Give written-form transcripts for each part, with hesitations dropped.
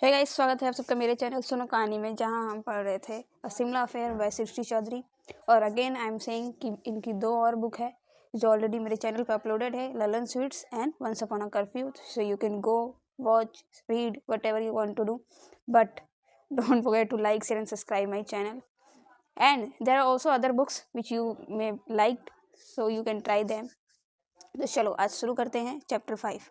Hey guys, स्वागत है आप सबका मेरे चैनल सुनो कहानी में, जहां हम पढ़ रहे थे शिमला अफेयर बाय सृष्टि चौधरी। और अगेन आई एम सेइंग कि इनकी दो और बुक है जो ऑलरेडी मेरे चैनल पे अपलोडेड है, Lallan sweets and once upon a curfew. So you can go watch, read whatever you want to do, but don't forget to like, share and subscribe my channel. And there are also other books which you may like, so you can try them. तो चलो आज शुरू करते हैं chapter 5।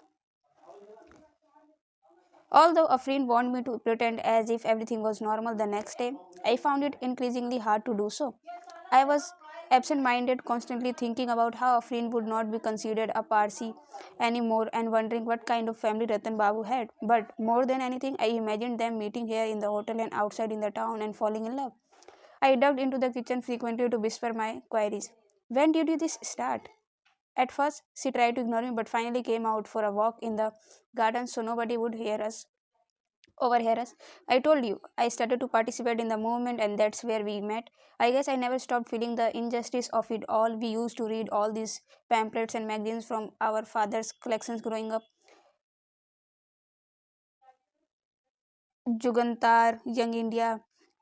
Although a friend wanted me to pretend as if everything was normal the next day, I found it increasingly hard to do so. I was absent minded, constantly thinking about how a friend would not be considered a Parsi anymore and wondering what kind of family Ratan Babu had. But more than anything, I imagined them meeting here in the hotel and outside in the town and falling in love. I ducked into the kitchen frequently to whisper my queries. When did this start? At first, she tried to ignore me but finally came out for a walk in the garden so nobody would overhear us. I told you, I started to participate in the movement and that's where we met. I guess I never stopped feeling the injustice of it all. We used to read all these pamphlets and magazines from our father's collections growing up. Jugantar, Young India.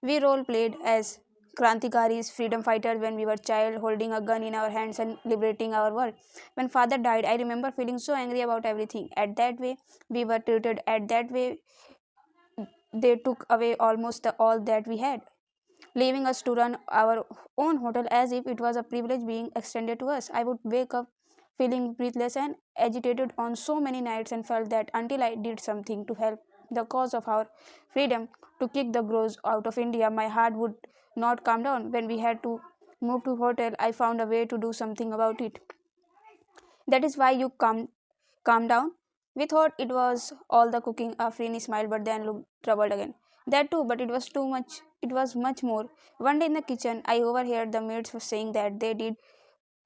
We role played as Krantikaris, freedom fighters when we were child, holding a gun in our hands and liberating our world. When father died, I remember feeling so angry about everything. At that way, we were treated. At that way, they took away almost all that we had, leaving us to run our own hotel as if it was a privilege being extended to us. I would wake up feeling breathless and agitated on so many nights and felt that until I did something to help the cause of our freedom, to kick the crows out of India, my heart would not calm down. When we had to move to hotel, I found a way to do something about it. That is why you calm down. We thought it was all the cooking. Afrini smiled but then looked troubled again. That too, but it was too much. It was much more. One day in the kitchen, I overheard the maids saying that they did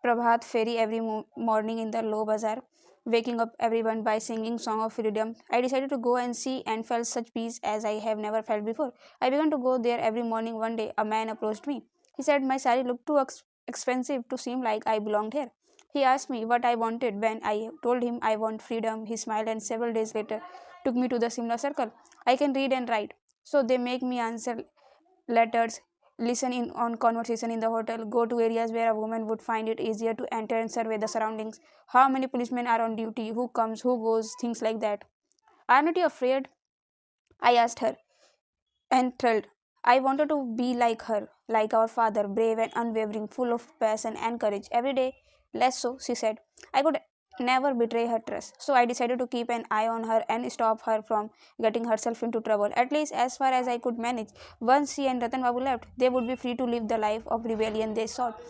Prabhat Fairy every morning in the low bazaar, waking up everyone by singing Song of Freedom. I decided to go and see and felt such peace as I have never felt before. I began to go there every morning. One day, a man approached me. He said my sari looked too expensive to seem like I belonged here. He asked me what I wanted. When I told him I want freedom, he smiled and several days later took me to the Simla Circle. I can read and write, so they make me answer letters, listen in on conversation in the hotel, go to areas where a woman would find it easier to enter and survey the surroundings. How many policemen are on duty, who comes, who goes, things like that. Are not you afraid? I asked her, enthralled. I wanted to be like her, like our father, brave and unwavering, full of passion and courage. Every day, less so, she said. I could never betray her trust. So I decided to keep an eye on her and stop her from getting herself into trouble, at least as far as I could manage. Once she and Ratan Babu left, they would be free to live the life of rebellion they sought,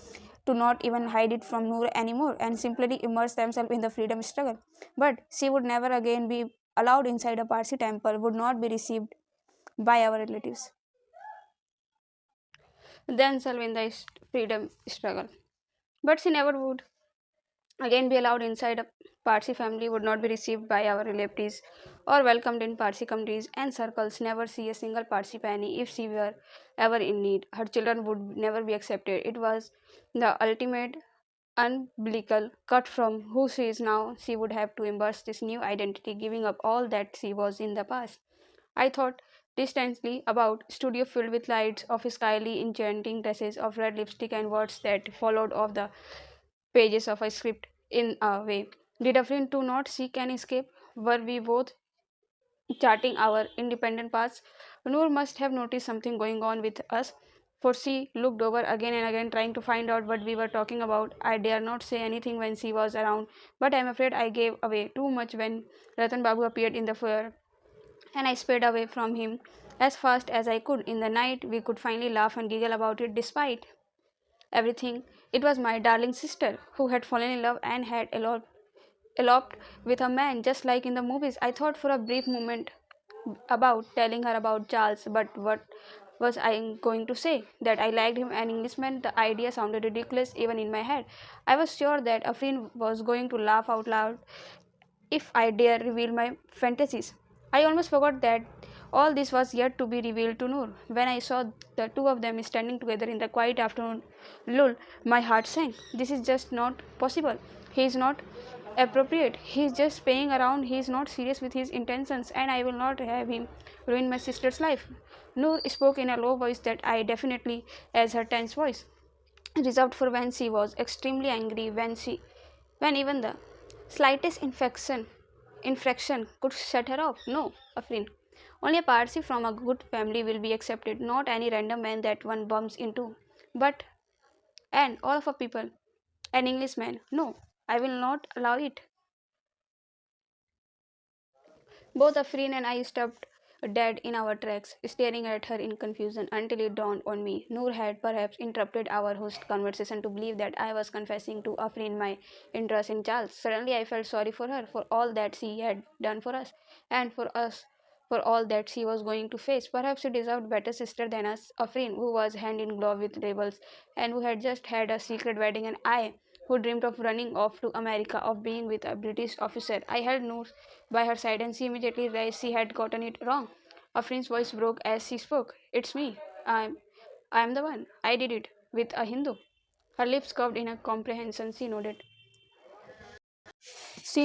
to not even hide it from Noor anymore, and simply immerse themselves in the freedom struggle. But she would never again be allowed inside a Parsi temple, would not be received by our relatives, themselves in the freedom struggle. But she never would again be allowed inside a Parsi family, would not be received by our relatives or welcomed in Parsi communities and circles, never see a single Parsi penny if she were ever in need. Her children would never be accepted. It was the ultimate umbilical cut from who she is now. She would have to embrace this new identity, giving up all that she was in the past. I thought distantly about studio filled with lights of skyly enchanting dresses of red lipstick and words that followed off the pages of a script in a way. Did a friend to not seek an escape? Were we both charting our independent paths? Noor must have noticed something going on with us, for she looked over again and again, trying to find out what we were talking about. I dare not say anything when she was around, but I am afraid I gave away too much when Ratan Babu appeared in the foyer, and I sped away from him as fast as I could. In the night, we could finally laugh and giggle about it despite everything. It was my darling sister who had fallen in love and had eloped with a man just like in the movies. I thought for a brief moment about telling her about Charles, but what was I going to say? That I liked him, an Englishman? The idea sounded ridiculous even in my head. I was sure that a friend was going to laugh out loud if I dare reveal my fantasies. I almost forgot that all this was yet to be revealed to Noor. When I saw the two of them standing together in the quiet afternoon lull, my heart sank. This is just not possible. He is not appropriate. He's just playing around. He's not serious with his intentions, and I will not have him ruin my sister's life. Noor spoke in a low voice that I definitely, as her tense voice, reserved for when she was extremely angry, when even the slightest infraction could set her off. No, Afrin. Only a Parsi from a good family will be accepted, not any random man that one bumps into. But, and all of our people, an Englishman. No, I will not allow it. Both Afreen and I stopped dead in our tracks, staring at her in confusion until it dawned on me. Noor had perhaps interrupted our host conversation to believe that I was confessing to Afreen my interest in Charles. Suddenly I felt sorry for her, for all that she had done for us, for all that she was going to face. Perhaps she deserved better sister than us. Afreen, who was hand in glove with rebels and who had just had a secret wedding, and I, who dreamed of running off to America, of being with a British officer. I held Noor by her side, and she immediately realized she had gotten it wrong. Afrin's voice broke as she spoke. It's me. I'm the one. I did it. With a Hindu. Her lips curved in a comprehension. She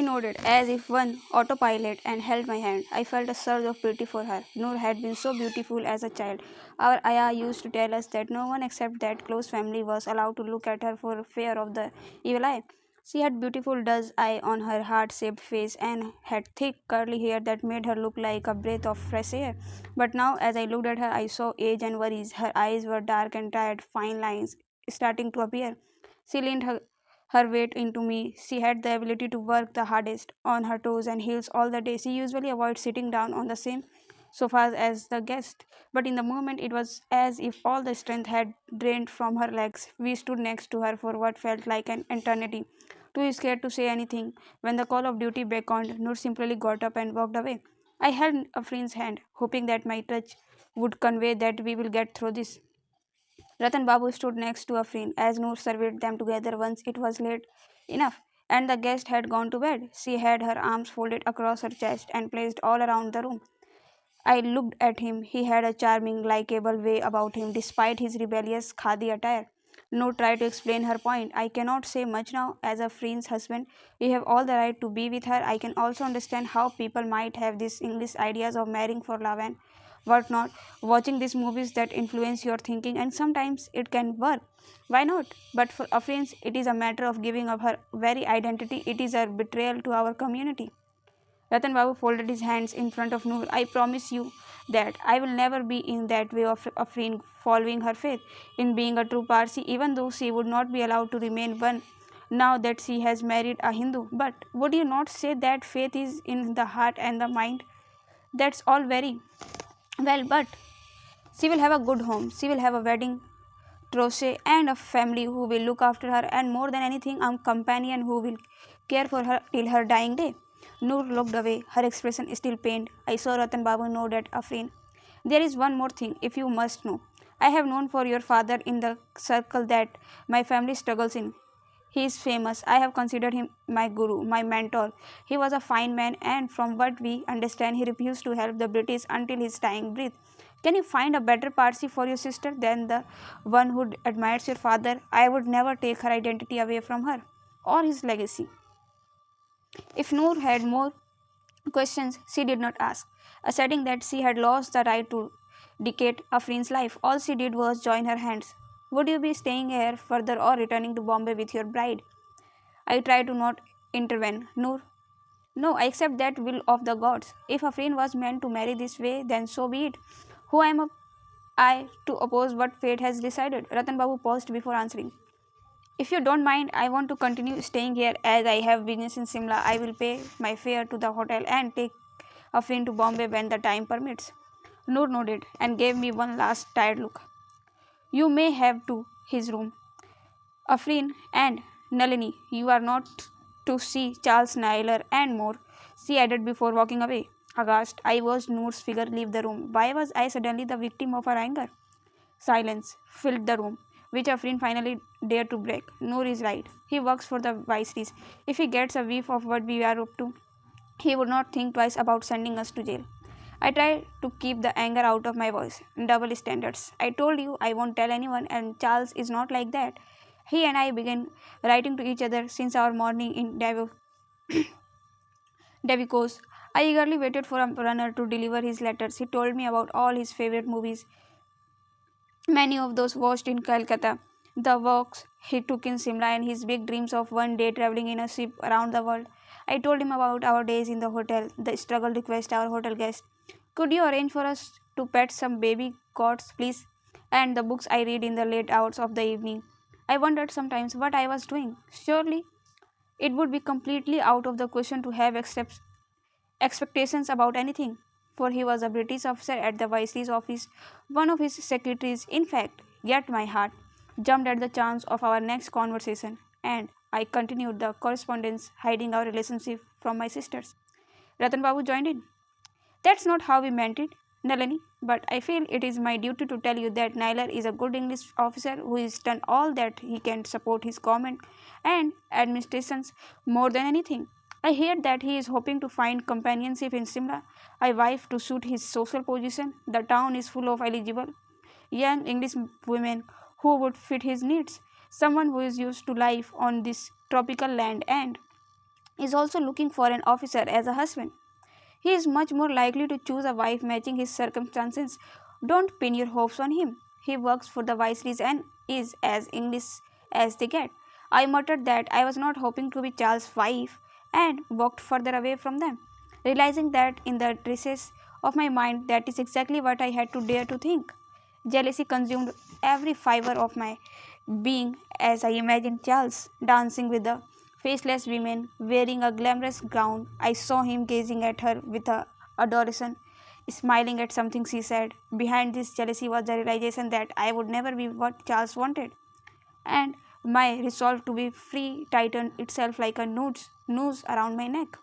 nodded, as if one autopilot, and held my hand. I felt a surge of pity for her. Noor had been so beautiful as a child. Our ayah used to tell us that no one except that close family was allowed to look at her for fear of the evil eye. She had beautiful dove's eye on her heart-shaped face and had thick curly hair that made her look like a breath of fresh air. But now, as I looked at her, I saw age and worries. Her eyes were dark and tired, fine lines starting to appear. She leaned her weight into me. She had the ability to work the hardest on her toes and heels all the day. She usually avoided sitting down on the same sofas as the guest, but in the moment it was as if all the strength had drained from her legs. We stood next to her for what felt like an eternity, too scared to say anything. When the call of duty beckoned, Noor simply got up and walked away. I held Afrin's hand, hoping that my touch would convey that we will get through this. Ratan Babu stood next to Afrin as Noor surveyed them together once it was late enough and the guest had gone to bed. She had her arms folded across her chest and placed all around the room. I looked at him. He had a charming, likable way about him despite his rebellious khadi attire. Noor tried to explain her point. I cannot say much now. As a friend's husband, you have all the right to be with her. I can also understand how people might have these English ideas of marrying for love and whatnot, watching these movies that influence your thinking, and sometimes it can work. Why not? But for Afrins, it is a matter of giving up her very identity. It is a betrayal to our community. Ratan Babu folded his hands in front of Noor. I promise you that I will never be in that way of Afrin following her faith in being a true Parsi, even though she would not be allowed to remain one now that she has married a Hindu. But would you not say that faith is in the heart and the mind? That's all very well, but she will have a good home. She will have a wedding troche and a family who will look after her, and more than anything, a companion who will care for her till her dying day. Noor looked away, her expression still pained. I saw Ratan Babu nod at Afreen. There is one more thing, if you must know. I have known for your father in the circle that my family struggles in. He is famous. I have considered him my guru, my mentor. He was a fine man, and from what we understand, he refused to help the British until his dying breath. Can you find a better Parsi for your sister than the one who admires your father? I would never take her identity away from her or his legacy. If Noor had more questions, she did not ask, asserting that she had lost the right to dictate Afrin's life. All she did was join her hands. Would you be staying here further or returning to Bombay with your bride? I tried to not intervene. Noor, no, I accept that will of the gods. If Afrin was meant to marry this way, then so be it. Who am I to oppose what fate has decided? Ratan Babu paused before answering. If you don't mind, I want to continue staying here as I have business in Simla. I will pay my fare to the hotel and take Afrin to Bombay when the time permits. Noor nodded and gave me one last tired look. You may have to his room. Afrin and Nalini, you are not to see Charles Naylor and more, she added before walking away. Aghast, I watched Noor's figure leave the room. Why was I suddenly the victim of her anger? Silence filled the room, which Afrin finally dared to break. Noor is right. He works for the Viceroys. If he gets a whiff of what we are up to, he would not think twice about sending us to jail. I tried to keep the anger out of my voice. Double standards. I told you I won't tell anyone, and Charles is not like that. He and I began writing to each other since our morning in Davos. Devicos. I eagerly waited for a runner to deliver his letters. He told me about all his favorite movies, many of those watched in Calcutta, the walks he took in Simla, and his big dreams of one day traveling in a ship around the world. I told him about our days in the hotel, the struggle request our hotel guest. Could you arrange for us to pet some baby goats, please? And the books I read in the late hours of the evening. I wondered sometimes what I was doing. Surely it would be completely out of the question to have expectations about anything, for he was a British officer at the Viceroy's office, one of his secretaries, in fact. Yet my heart jumped at the chance of our next conversation, and I continued the correspondence, hiding our relationship from my sisters. Ratan Babu joined in. That's not how we meant it, Nalini, but I feel it is my duty to tell you that Naylor is a good English officer who has done all that he can to support his government and administrations more than anything. I hear that he is hoping to find companionship in Simla, a wife to suit his social position. The town is full of eligible young English women who would fit his needs. Someone who is used to life on this tropical land and is also looking for an officer as a husband. He is much more likely to choose a wife matching his circumstances. Don't pin your hopes on him. He works for the Viceroys and is as English as they get. I muttered that I was not hoping to be Charles' wife and walked further away from them, realizing that in the recess of my mind that is exactly what I had to dare to think. Jealousy consumed every fiber of my being as I imagined Charles dancing with the faceless women wearing a glamorous gown. I saw him gazing at her with adoration, smiling at something she said. Behind this jealousy was the realization that I would never be what Charles wanted, and my resolve to be free tightened itself like a noose around my neck.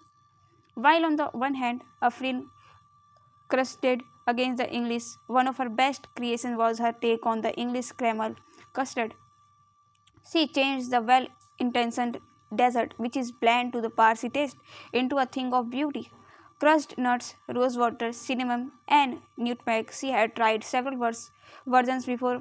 While on the one hand, a friend crusted against the English, one of her best creations was her take on the English caramel custard. She changed the well intentioned dessert, which is bland to the Parsi taste, into a thing of beauty. Crushed nuts, rose water, cinnamon, and nutmeg. She had tried several versions before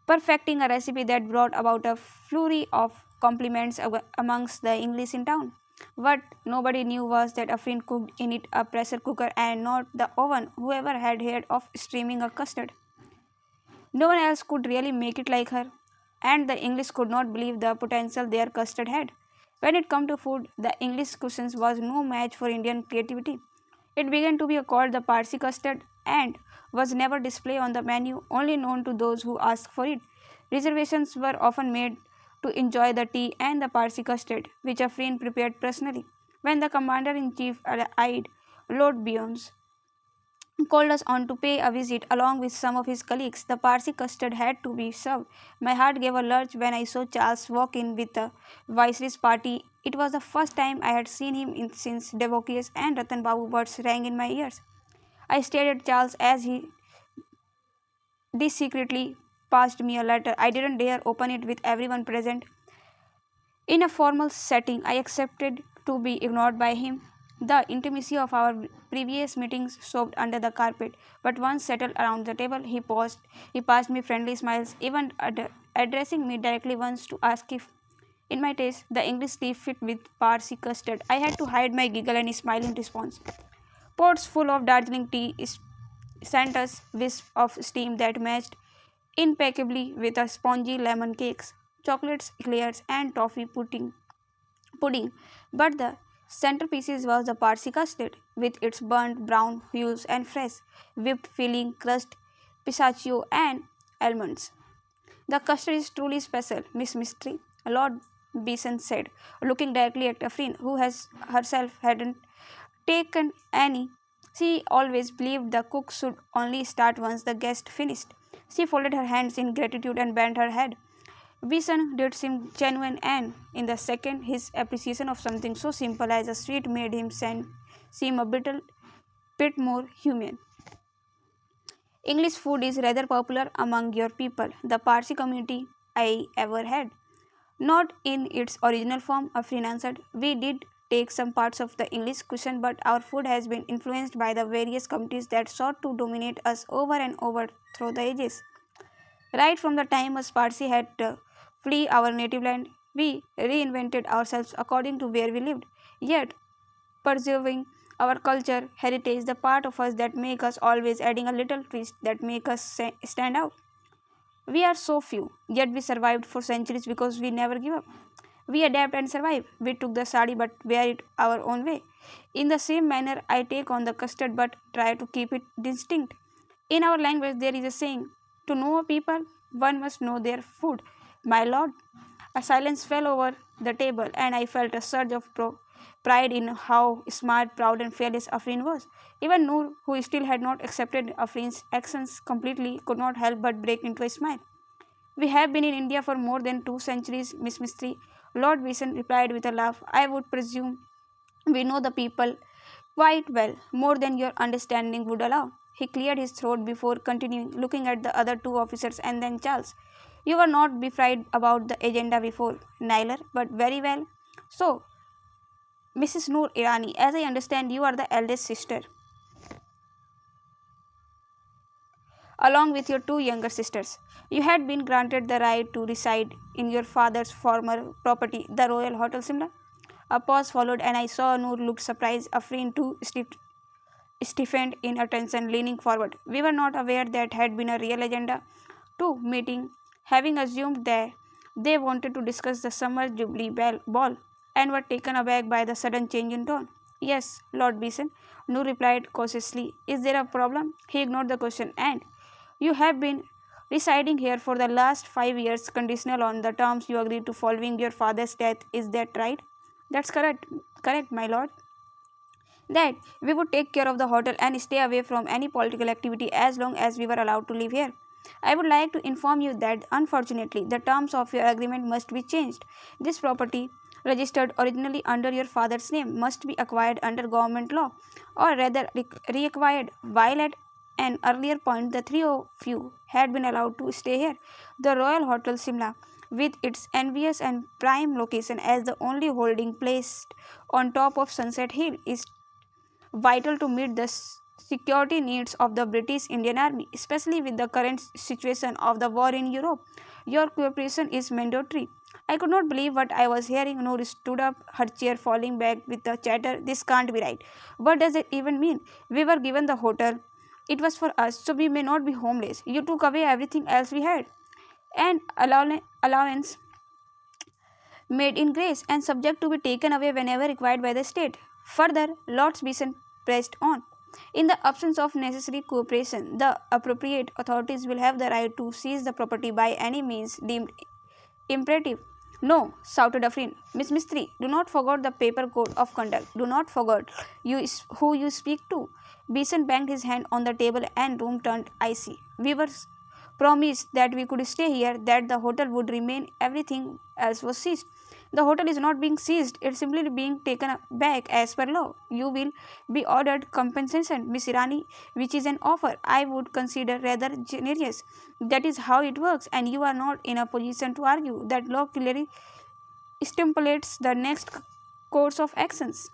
perfecting a recipe that brought about a flurry of compliments amongst the English in town. What nobody knew was that a friend cooked in it a pressure cooker and not the oven. Whoever had heard of streaming a custard? No one else could really make it like her, and the English could not believe the potential their custard had. When it came to food, the English cuisine was no match for Indian creativity. It began to be called the Parsi custard and was never displayed on the menu, only known to those who asked for it. Reservations were often made to enjoy the tea and the Parsi custard, which a friend prepared personally. When the commander in chief eyed Lord Beyonce called us on to pay a visit along with some of his colleagues. The Parsi custard had to be served. My heart gave a lurch when I saw Charles walk in with the Viceroy's party. It was the first time I had seen him since Devocus and Ratan Babu words rang in my ears. I stared at Charles as he discreetly passed me a letter. I didn't dare open it with everyone present. In a formal setting, I accepted to be ignored by him. The intimacy of our previous meetings soaked under the carpet, but once settled around the table, he paused. He passed me friendly smiles, even addressing me directly once to ask if, in my taste, the English tea fit with Parsi custard. I had to hide my giggle and smile in response. Pots full of Darjeeling tea sent us wisps of steam that matched impeccably with the spongy lemon cakes, chocolates, eclairs, and toffee pudding. But the centerpiece was the Parsi custard, with its burnt brown hues and fresh, whipped filling, crust, pistachio, and almonds. The custard is truly special, Miss Mystery, Lord Beeson said, looking directly at a friend who has herself hadn't taken any. She always believed the cook should only start once the guest finished. She folded her hands in gratitude and bent her head. Vision did seem genuine, and in the second, his appreciation of something so simple as a sweet made him seem a bit more human. English food is rather popular among your people, the Parsi community I ever had. Not in its original form, Afrin answered. We did take some parts of the English cuisine, but our food has been influenced by the various communities that sought to dominate us over and over through the ages. Right from the time us Parsi had flee our native land, We reinvented ourselves according to where we lived, yet preserving our culture, heritage, the part of us that make us always adding a little twist that make us stand out. We are so few, yet we survived for centuries because we never give up. We adapt and survive. We took the sari but wear it our own way. In the same manner, I take on the custard but try to keep it distinct. In our language, there is a saying to know a people, one must know their food. My lord, a silence fell over the table, and I felt a surge of pride in how smart, proud, and fearless Afrin was. Even Noor, who still had not accepted Afrin's accents completely, could not help but break into a smile. We have been in India for more than 2 centuries, Miss Mistry. Lord Beeson replied with a laugh. I would presume we know the people quite well, more than your understanding would allow. He cleared his throat before continuing, looking at the other two officers and then Charles. You were not befried about the agenda before, Niler, but very well. So, Mrs. Noor Irani, as I understand, you are the eldest sister, along with your two younger sisters. You had been granted the right to reside in your father's former property, the Royal Hotel Simla. A pause followed, and I saw Noor look surprised, Afrin too stiffened in attention, leaning forward. We were not aware that had been a real agenda to meeting, having assumed that they wanted to discuss the summer jubilee ball, and were taken aback by the sudden change in tone. Yes, Lord Beeson, Noor replied cautiously. Is there a problem? He ignored the question. And you have been residing here for the last 5 years, conditional on the terms you agreed to following your father's death. Is that right? That's correct, my lord. That we would take care of the hotel and stay away from any political activity as long as we were allowed to live here. I would like to inform you that unfortunately the terms of your agreement must be changed. This property, registered originally under your father's name, must be acquired under government law, or rather reacquired, while at an earlier point the three of you had been allowed to stay here. The Royal Hotel Simla, with its envious and prime location as the only holding placed on top of Sunset Hill, is vital to meet the security needs of the British Indian Army, especially with the current situation of the war in Europe. Your cooperation is mandatory. I could not believe what I was hearing. Noor stood up, her chair falling back with a chatter. This can't be right. What does it even mean? We were given the hotel. It was for us, so we may not be homeless. You took away everything else we had. And allowance made in grace and subject to be taken away whenever required by the state. Further, Lord Beeson pressed on. In the absence of necessary cooperation, the appropriate authorities will have the right to seize the property by any means deemed imperative. No, shouted Afrin. Miss Mistry, do not forget the paper code of conduct. Do not forget who you speak to. Beeson banged his hand on the table and room turned icy. We were promised that we could stay here, that the hotel would remain, everything else was seized. The hotel is not being seized, it's simply being taken back as per law. You will be ordered compensation, Miss Irani, which is an offer I would consider rather generous. That is how it works, and you are not in a position to argue that law clearly stipulates the next course of actions.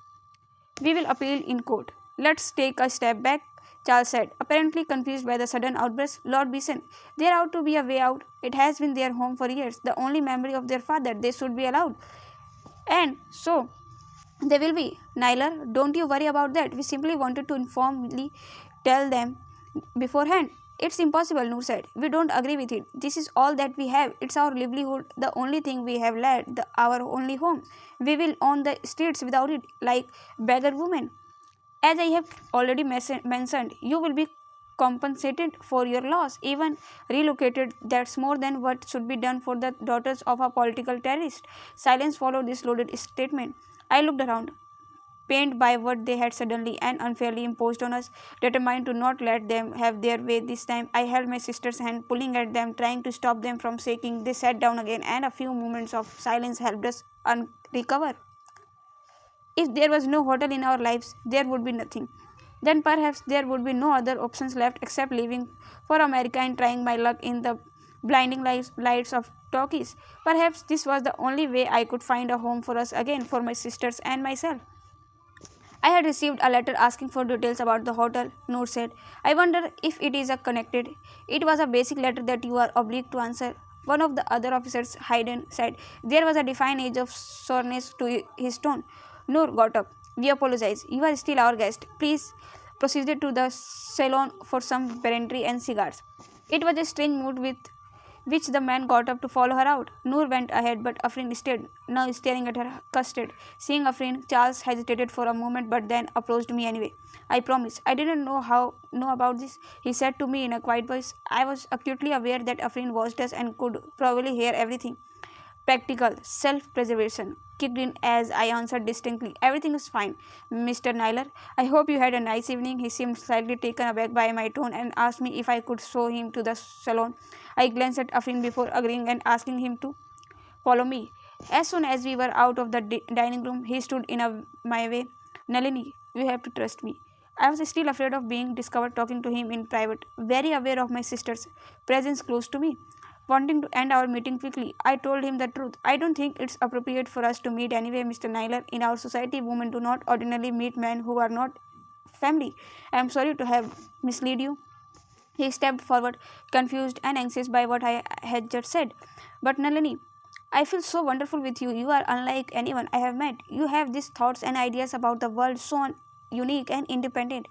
We will appeal in court. Let's take a step back, Charles said, apparently confused by the sudden outburst. Lord Beeson, there ought to be a way out. It has been their home for years, the only memory of their father. They should be allowed. And so they will be. Nyler, don't you worry about that. We simply wanted to informally tell them beforehand. It's impossible, Noor said. We don't agree with it. This is all that we have. It's our livelihood, the only thing we have left, our only home. We will own the streets without it, like beggar women. As I have already mentioned, you will be compensated for your loss, even relocated. That's more than what should be done for the daughters of a political terrorist. Silence followed this loaded statement. I looked around, pained by what they had suddenly and unfairly imposed on us, determined to not let them have their way this time. I held my sister's hand, pulling at them, trying to stop them from shaking. They sat down again, and a few moments of silence helped us recover. If there was no hotel in our lives, there would be nothing. Then perhaps there would be no other options left except leaving for America and trying my luck in the blinding lights of talkies. Perhaps this was the only way I could find a home for us again, for my sisters and myself. I had received a letter asking for details about the hotel, Noor said. I wonder if it is a connected. It was a basic letter that you are obliged to answer. One of the other officers, Hayden, said. There was a defined edge of soreness to his tone. Noor got up. We apologize. You are still our guest. Please proceed to the salon for some brandy and cigars. It was a strange mood with which the man got up to follow her out. Noor went ahead, but Afrin stayed, now staring at her custard. Seeing Afrin, Charles hesitated for a moment but then approached me anyway. I promise. I didn't know about this, he said to me in a quiet voice. I was acutely aware that Afrin watched us and could probably hear everything. Practical self preservation kicked in as I answered distinctly. Everything is fine, Mr. Naylor. I hope you had a nice evening. He seemed slightly taken aback by my tone and asked me if I could show him to the salon. I glanced at Afrin before agreeing and asking him to follow me. As soon as we were out of the dining room, he stood my way. Nalini, you have to trust me. I was still afraid of being discovered talking to him in private, very aware of my sister's presence close to me. Wanting to end our meeting quickly, I told him the truth. I don't think it's appropriate for us to meet anyway, Mr. Naylor. In our society, women do not ordinarily meet men who are not family. I am sorry to have misled you. He stepped forward, confused and anxious by what I had just said. But Nalini, I feel so wonderful with you. You are unlike anyone I have met. You have these thoughts and ideas about the world so unique and independent.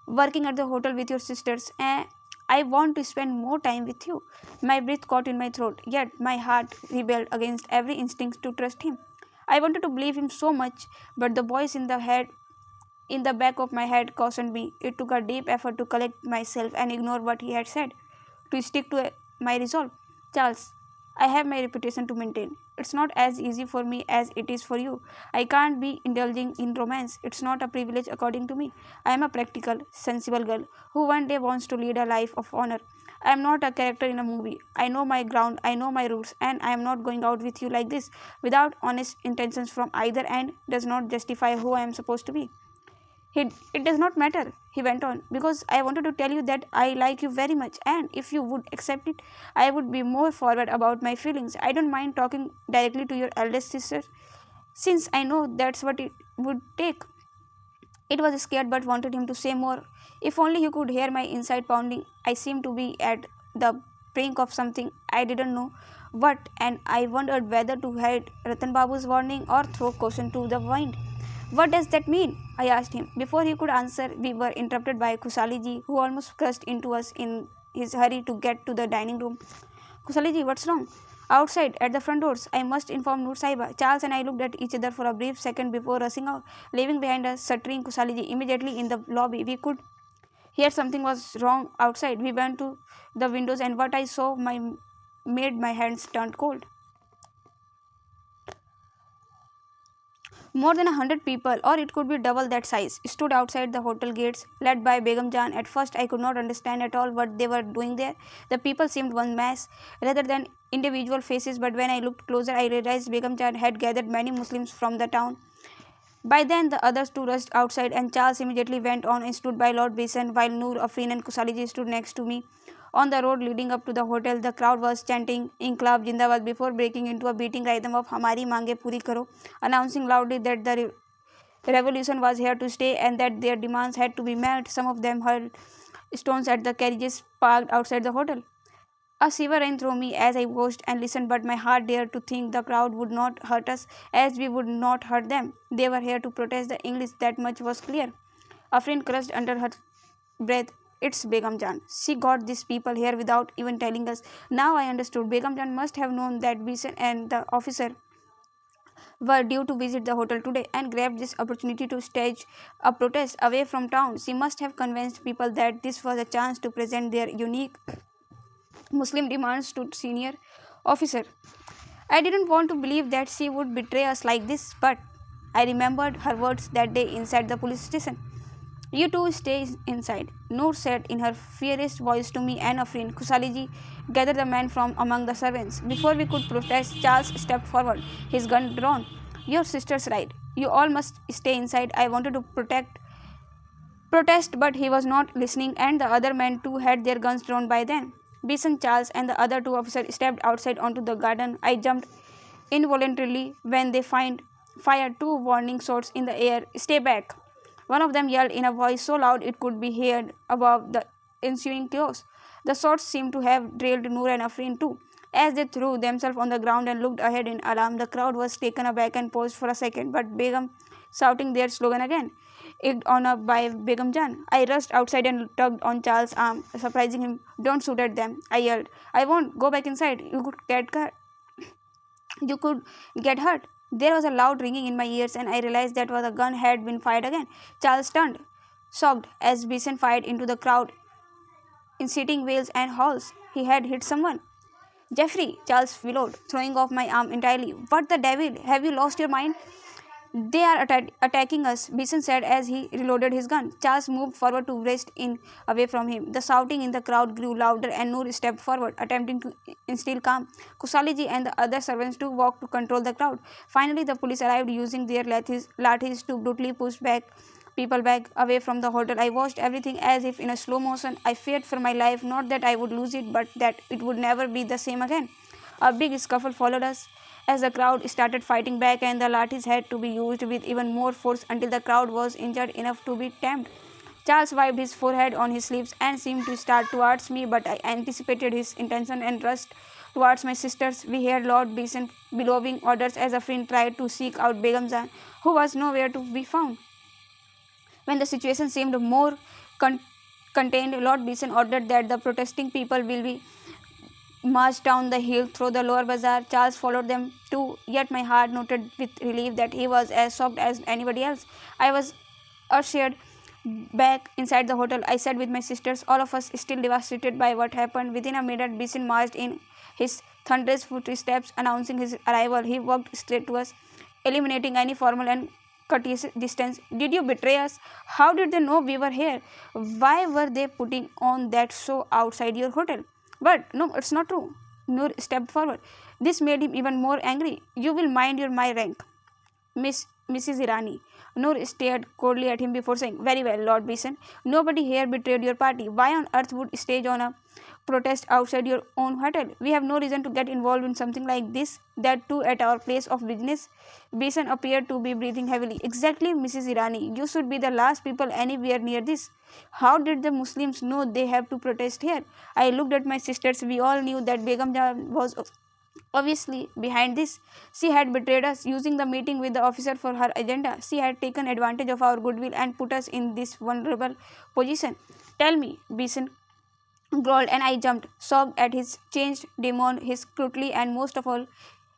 Working at the hotel with your sisters, and I want to spend more time with you. My breath caught in my throat, yet my heart rebelled against every instinct to trust him. I wanted to believe him so much, but the voice in the back of my head cautioned me. It took a deep effort to collect myself and ignore what he had said, to stick to my resolve. Charles, I have my reputation to maintain. It's not as easy for me as it is for you. I can't be indulging in romance. It's not a privilege according to me. I am a practical, sensible girl who one day wants to lead a life of honor. I am not a character in a movie. I know my ground, I know my roots, and I am not going out with you like this without honest intentions from either end does not justify who I am supposed to be. It does not matter, he went on, because I wanted to tell you that I like you very much, and if you would accept it, I would be more forward about my feelings. I don't mind talking directly to your eldest sister, since I know that's what it would take. It was scared but wanted him to say more. If only he could hear my inside pounding. I seemed to be at the brink of something I didn't know what, and I wondered whether to heed Ratan Babu's warning or throw caution to the wind. What does that mean? I asked him. Before he could answer, we were interrupted by Khushaliji, who almost crashed into us in his hurry to get to the dining room. Khushaliji, what's wrong? Outside, at the front doors, I must inform Noor Saiba. Charles and I looked at each other for a brief second before rushing out, leaving behind us stuttering Khushaliji. Immediately in the lobby, we could hear something was wrong outside. We went to the windows, and what I saw made my hands turn cold. More than 100 people, or it could be double that size, stood outside the hotel gates, led by Begum Jan. At first, I could not understand at all what they were doing there. The people seemed one mass, rather than individual faces, but when I looked closer, I realized Begum Jan had gathered many Muslims from the town. By then, the others too rushed outside, and Charles immediately went on and stood by Lord Basin, while Noor, Afrin, and Kusaliji stood next to me. On the road leading up to the hotel, the crowd was chanting Inqilab Jindabad before breaking into a beating rhythm of Hamari Mange Puri Karo, announcing loudly that the revolution was here to stay and that their demands had to be met. Some of them hurled stones at the carriages parked outside the hotel. A shiver ran through me as I watched and listened, but my heart dared to think the crowd would not hurt us as we would not hurt them. They were here to protest the English, that much was clear. Afrin crushed under her breath. It's Begum Jan. She got these people here without even telling us. Now I understood. Begum Jan must have known that Bison and the officer were due to visit the hotel today and grabbed this opportunity to stage a protest away from town. She must have convinced people that this was a chance to present their unique Muslim demands to senior officer. I didn't want to believe that she would betray us like this, but I remembered her words that day inside the police station. You two stay inside, Noor said in her fiercest voice to me and Afrin. Kusaliji gathered the men from among the servants. Before we could protest, Charles stepped forward, his gun drawn. Your sister's right. You all must stay inside. I wanted to protest, but he was not listening, and the other men too had their guns drawn by then. Bison, Charles, and the other two officers stepped outside onto the garden. I jumped involuntarily when they fired two warning shots in the air. Stay back! One of them yelled in a voice so loud it could be heard above the ensuing chaos. The shots seemed to have drilled Noor and Afrin too, As they threw themselves on the ground and looked ahead in alarm, the crowd was taken aback and paused for a second, but Begum shouting their slogan again, egged on up by Begum Jan. I rushed outside and tugged on Charles' arm, surprising him. Don't shoot at them, I yelled. I won't. Go back inside. You could get hurt. There was a loud ringing in my ears, and I realized that the gun had been fired again. Charles turned, shocked, as Beeson fired into the crowd, inciting wails and howls. He had hit someone. Jeffrey, Charles bellowed, throwing off my arm entirely. What the devil? Have you lost your mind? They are attacking us, Beeson said as he reloaded his gun. Charles moved forward to wrest in away from him. The shouting in the crowd grew louder and Noor stepped forward, attempting to instill calm. Kusaliji and the other servants too walked to control the crowd. Finally, the police arrived using their lathis to brutally push people back away from the hotel. I watched everything as if in a slow motion. I feared for my life, not that I would lose it, but that it would never be the same again. A big scuffle followed us as the crowd started fighting back, and the lathis had to be used with even more force until the crowd was injured enough to be tamed. Charles wiped his forehead on his sleeves and seemed to start towards me, but I anticipated his intention and rushed towards my sisters. We heard Lord Beeson bellowing orders as a friend tried to seek out Begum Jan, who was nowhere to be found. When the situation seemed more contained, Lord Beeson ordered that the protesting people will be marched down the hill through the lower bazaar. Charles followed them too, yet my heart noted with relief that he was as shocked as anybody else. I was ushered back inside the hotel. I sat with my sisters, all of us still devastated by what happened. Within a minute, Beeson marched in, his thunderous footsteps announcing his arrival. He walked straight to us, eliminating any formal and courteous distance. Did you betray us? How did they know we were here? Why were they putting on that show outside your hotel? But no, it's not true. Noor stepped forward. This made him even more angry. You will mind my rank, Mrs. Irani. Noor stared coldly at him before saying, Very well, Lord Beeson. Nobody here betrayed your party. Why on earth would stage on a protest outside your own hotel? We have no reason to get involved in something like this, that too at our place of business. Beeson appeared to be breathing heavily. Exactly, Mrs. Irani. You should be the last people anywhere near this. How did the Muslims know they have to protest here? I looked at my sisters. We all knew that Begum Jan was obviously behind this. She had betrayed us, using the meeting with the officer for her agenda. She had taken advantage of our goodwill and put us in this vulnerable position. Tell me, Beeson growled, and I jumped, shocked at his changed demeanor, his scrutiny, and most of all,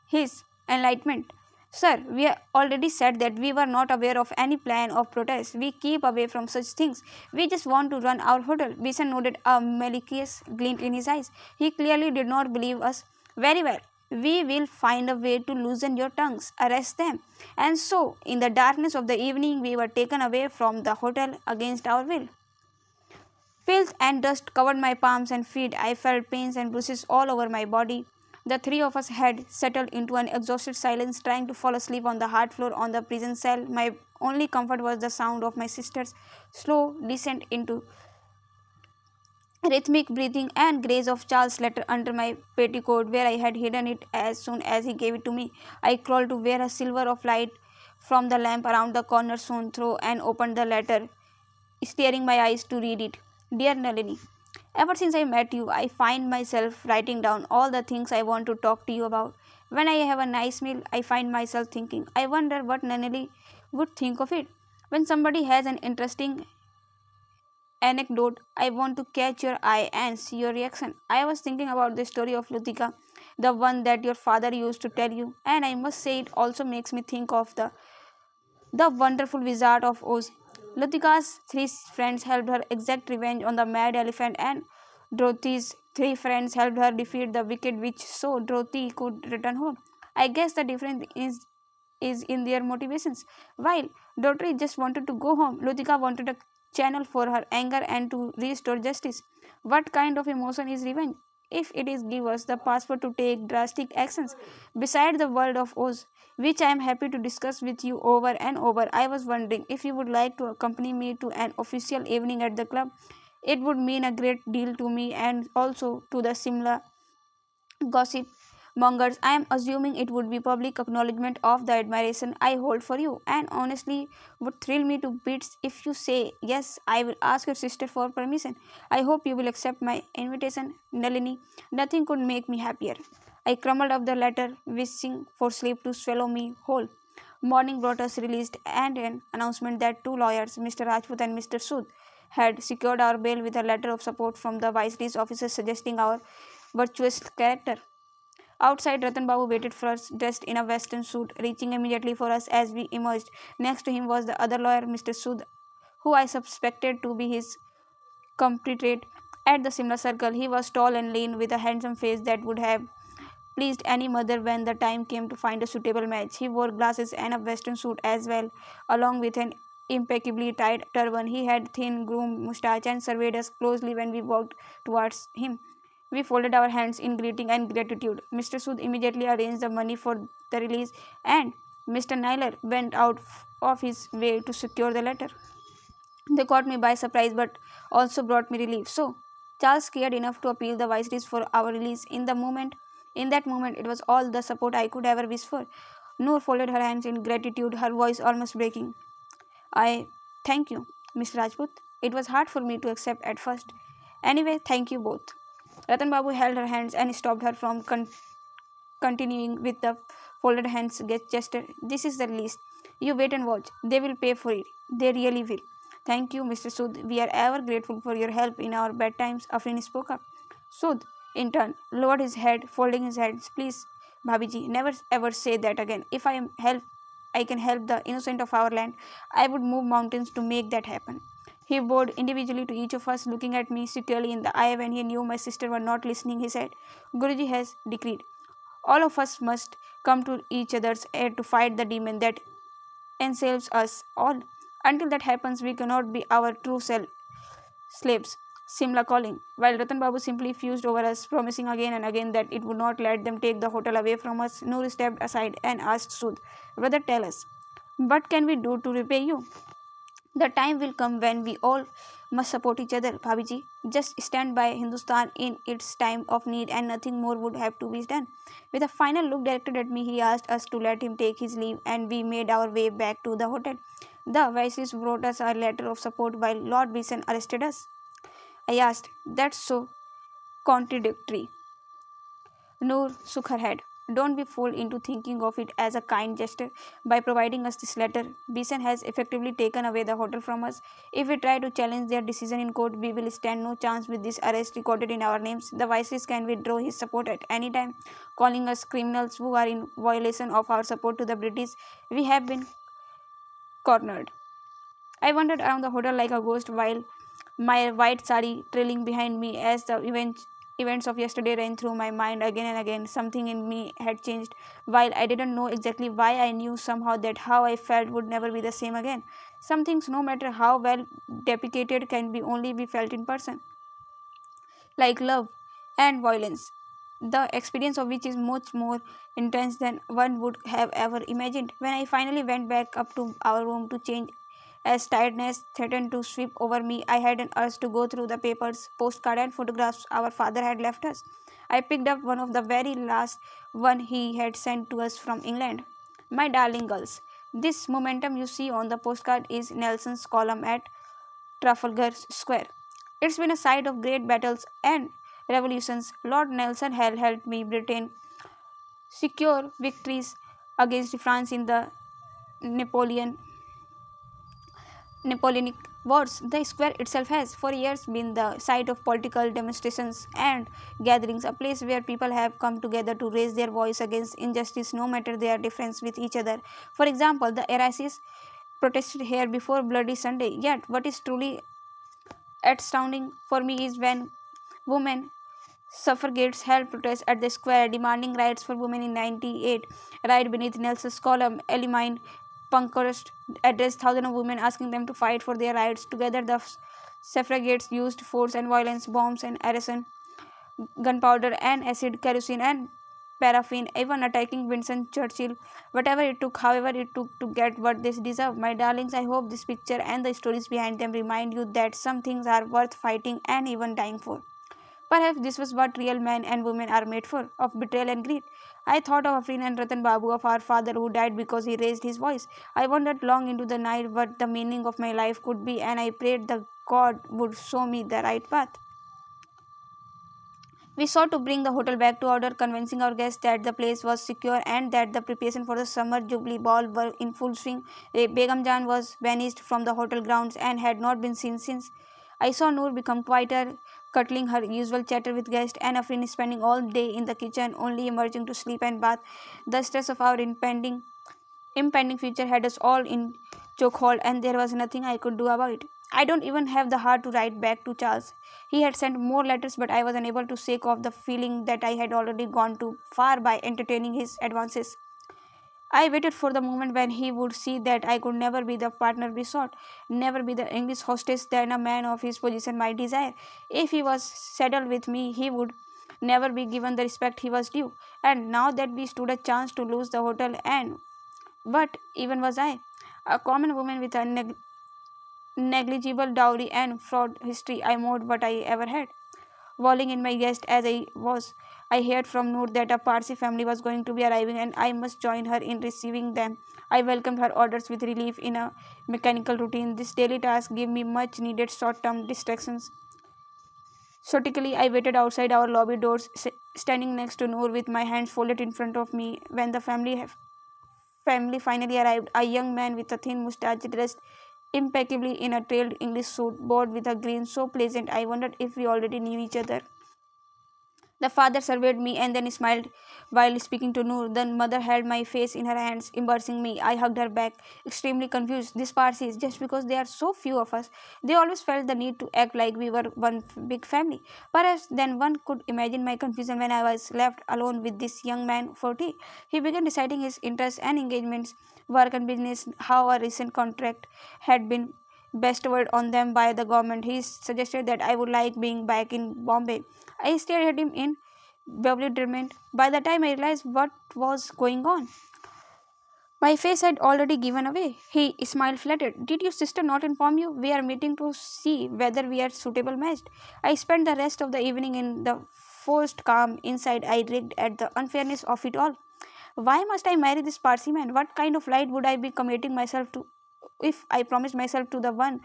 his enlightenment. Sir, we have already said that we were not aware of any plan of protest. We keep away from such things. We just want to run our hotel. Beeson nodded, a malicious glint in his eyes. He clearly did not believe us. Very well. We will find a way to loosen your tongues. Arrest them. And so, in the darkness of the evening, we were taken away from the hotel against our will. Filth and dust covered my palms and feet. I felt pains and bruises all over my body. The three of us had settled into an exhausted silence, trying to fall asleep on the hard floor on the prison cell. My only comfort was the sound of my sister's slow descent into rhythmic breathing and grace of Charles' letter under my petticoat, where I had hidden it as soon as he gave it to me. I crawled to where a silver of light from the lamp around the corner shone through and opened the letter, staring my eyes to read it. Dear Nalini, ever since I met you, I find myself writing down all the things I want to talk to you about. When I have a nice meal, I find myself thinking, I wonder what Nalini would think of it. When somebody has an interesting anecdote, I want to catch your eye and see your reaction. I was thinking about the story of Lutika, the one that your father used to tell you, and I must say it also makes me think of the wonderful Wizard of Oz. Lutika's three friends helped her exact revenge on the mad elephant, and Dorothy's three friends helped her defeat the wicked witch so Dorothy could return home. I guess the difference is in their motivations. While Dorothy just wanted to go home, Lutika wanted a channel for her anger and to restore justice. What kind of emotion is revenge? If it is give us the passport to take drastic actions beside the world of Oz, which I am happy to discuss with you over and over. I was wondering if you would like to accompany me to an official evening at the club. It would mean a great deal to me and also to the Simla gossip mongers. I am assuming it would be public acknowledgement of the admiration I hold for you, and honestly would thrill me to bits if you say yes. I will ask your sister for permission. I hope you will accept my invitation, Nalini. Nothing could make me happier. I crumbled up the letter, wishing for sleep to swallow me whole. Morning brought us released and an announcement that two lawyers, Mr. Rajput and Mr. Sood, had secured our bail with a letter of support from the Viceroy's officers suggesting our virtuous character. Outside, Ratan Babu waited for us, dressed in a western suit, reaching immediately for us as we emerged. Next to him was the other lawyer, Mr. Sood, who I suspected to be his compatriot at the Simla Circle. He was tall and lean, with a handsome face that would have pleased any mother when the time came to find a suitable match. He wore glasses and a western suit as well, along with an impeccably tied turban. He had thin, groomed moustache and surveyed us closely when we walked towards him. We folded our hands in greeting and gratitude. Mr. Sood immediately arranged the money for the release, and Mr. Naylor went out of his way to secure the letter. They caught me by surprise but also brought me relief. So, Charles cared enough to appeal the viceroys for our release. In that moment, it was all the support I could ever wish for. Noor folded her hands in gratitude, her voice almost breaking. I thank you, Mr. Rajput. It was hard for me to accept at first. Anyway, thank you both. Ratan Babu held her hands and stopped her from continuing with the folded hands gesture. This is the least. You wait and watch. They will pay for it. They really will. Thank you, Mr. Sud. We are ever grateful for your help in our bad times. Afrin spoke up. Sud, in turn, lowered his head, folding his hands. Please, Bhabiji, never ever say that again. If I can help the innocent of our land, I would move mountains to make that happen. He bowed individually to each of us, looking at me securely in the eye when he knew my sister were not listening. He said, Guruji has decreed. All of us must come to each other's aid to fight the demon that enslaves us all. Until that happens, we cannot be our true self slaves. Simla calling, while Ratan Babu simply fused over us, promising again and again that it would not let them take the hotel away from us. Noor stepped aside and asked Sud, Brother, tell us, what can we do to repay you? The time will come when we all must support each other, Bhabiji. Just stand by Hindustan in its time of need and nothing more would have to be done. With a final look directed at me, he asked us to let him take his leave and we made our way back to the hotel. The Viceroy wrote us a letter of support while Lord Beeson arrested us. I asked, that's so contradictory. Noor shook her head. Don't be fooled into thinking of it as a kind gesture. By providing us this letter, Beeson has effectively taken away the hotel from us. If we try to challenge their decision in court, we will stand no chance with this arrest recorded in our names. The Viceroy can withdraw his support at any time, calling us criminals who are in violation of our support to the British. We have been cornered. I wandered around the hotel like a ghost while my white sari trailing behind me as the events of yesterday ran through my mind again and again. Something in me had changed. While I didn't know exactly why, I knew somehow that how I felt would never be the same again. Some things, no matter how well deprecated, can be only be felt in person, like love and violence, the experience of which is much more intense than one would have ever imagined. When I finally went back up to our room to change, as tiredness threatened to sweep over me, I had an urge to go through the papers, postcard, and photographs our father had left us. I picked up one of the very last one he had sent to us from England. My darling girls, this momentum you see on the postcard is Nelson's column at Trafalgar Square. It's been a site of great battles and revolutions. Lord Nelson had helped me Britain secure victories against France in the Napoleon Napoleonic Wars. The square itself has for years been the site of political demonstrations and gatherings, a place where people have come together to raise their voice against injustice no matter their difference with each other. For example, the Irish protested here before Bloody Sunday. Yet, what is truly astounding for me is when women suffragettes held protests at the square demanding rights for women in 98. Right beneath Nelson's column, Elimine Pankhurst addressed thousands of women asking them to fight for their rights. Together, the suffragettes used force and violence, bombs and arson, gunpowder and acid, kerosene and paraffin, even attacking Winston Churchill. Whatever it took, however it took to get what they deserve. My darlings, I hope this picture and the stories behind them remind you that some things are worth fighting and even dying for. Perhaps this was what real men and women are made for, of betrayal and greed. I thought of Afrin and Ratan Babu, of our father who died because he raised his voice. I wondered long into the night what the meaning of my life could be, and I prayed the God would show me the right path. We sought to bring the hotel back to order, convincing our guests that the place was secure and that the preparation for the summer jubilee ball were in full swing. Begum Jan was banished from the hotel grounds and had not been seen since. I saw Noor become quieter, cuddling her usual chatter with guests, and Afrin spending all day in the kitchen, only emerging to sleep and bath. The stress of our impending future had us all in chokehold, and there was nothing I could do about it. I don't even have the heart to write back to Charles. He had sent more letters, but I was unable to shake off the feeling that I had already gone too far by entertaining his advances. I waited for the moment when he would see that I could never be the partner we sought, never be the English hostess that a man of his position might desire. If he was saddled with me, he would never be given the respect he was due. And now that we stood a chance to lose the hotel, and what even was I? A common woman with a negligible dowry and fraud history. I more what I ever had. Walling in my guest as I was, I heard from Noor that a Parsi family was going to be arriving and I must join her in receiving them. I welcomed her orders with relief in a mechanical routine. This daily task gave me much needed short term distractions. Stoically, I waited outside our lobby doors, standing next to Noor with my hands folded in front of me. When the family finally arrived, a young man with a thin mustache, dressed impeccably in a tailed English suit, bowed with a grin so pleasant I wondered if we already knew each other. The father surveyed me and then smiled while speaking to Noor. The mother held my face in her hands, embracing me. I hugged her back, extremely confused. These Parsis, just because there are so few of us, they always felt the need to act like we were one big family. Perhaps then one could imagine my confusion when I was left alone with this young man for tea. He began reciting his interests and engagements, work and business, how a recent contract had been bestowed on them by the government. He suggested that I would like being back in Bombay. I stared at him in bewilderment. By the time I realized what was going on, my face had already given away. He smiled flattered. Did your sister not inform you? We are meeting to see whether we are suitable matched. I spent the rest of the evening in the forced calm. Inside, I rigged at the unfairness of it all. Why must I marry this Parsi man? What kind of light would I be committing myself to if I promised myself to the one